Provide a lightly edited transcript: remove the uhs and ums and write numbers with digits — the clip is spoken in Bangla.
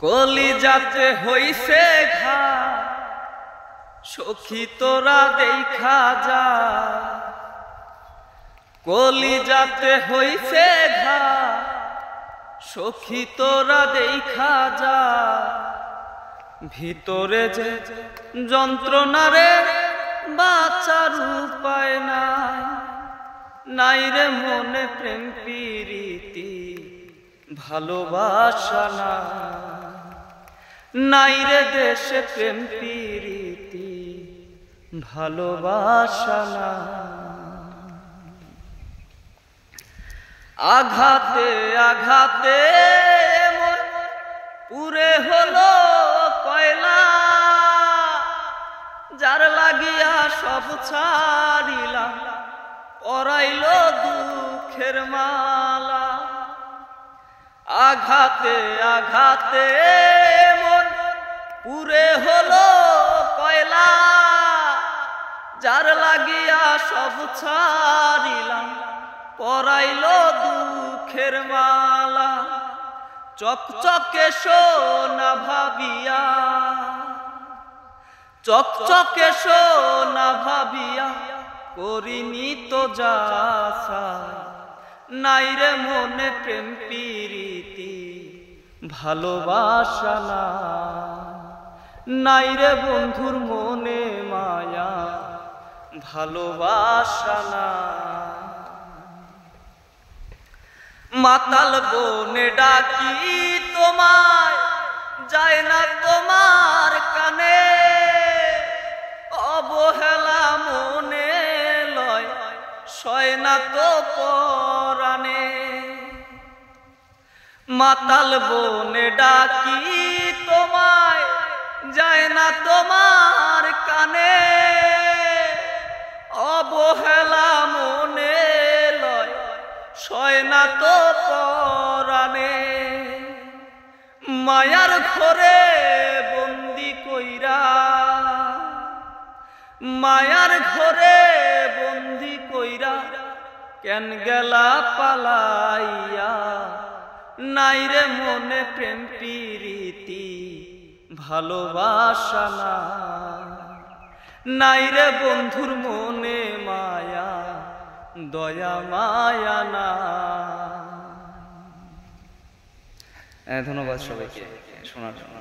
কলিজাতে হইছে ঘা সখী তোরা দেখা যা, কলিজাতে হইছে ঘা সখী তোরা দেখা যা, ভিতরে যে যন্ত্রণারে বাঁচার উপায় নাই, নাই রে মনে প্রেম প্রীতি ভালোবাসা না, নাই রে দেশে প্রেম প্রীতি ভালোবাসা না। আঘাতে আঘাতে মন পুরে হলো কয়লা, যার লাগিয়া সব ছাড়িলাম পরাইল দুঃখের মালা। আঘাতে আঘাতে মন পুরে হলো কয়লা, যার লাগিয়া সব ছাড়িলাম পরাইল দুঃখের মালা। চকচকে সোনা ভাবিয়া, চকচকে সোনা ভাবিয়া করিনি তো যাসা, নাই রে মনে প্রেম প্রীতি ভালোবাসা না, নাই রে বন্ধুর মনে মায়া ভালোবাসা না। মাতাল বনে ডাকি তোমায় যায় না তোমার কানে, অবহেলা মনে লয় সয় না তো পরাণে। মাতাল বনে ডাকি তোমায় যায় না তোমার কানে, অবহেলা মনে লয় সয় না তো পরাণে। মায়ার ঘরে বন্দি কইরা, মায়ার ঘরে বন্দি কইরা কেন গেলা পালাইয়া, নাই রে মনে প্রেম প্রীতি ভালোবাসা না, নাই রে বন্ধুর মনে মায়া দয়া মায়া না। ধন্যবাদ সবাইকে শোনার জন্য।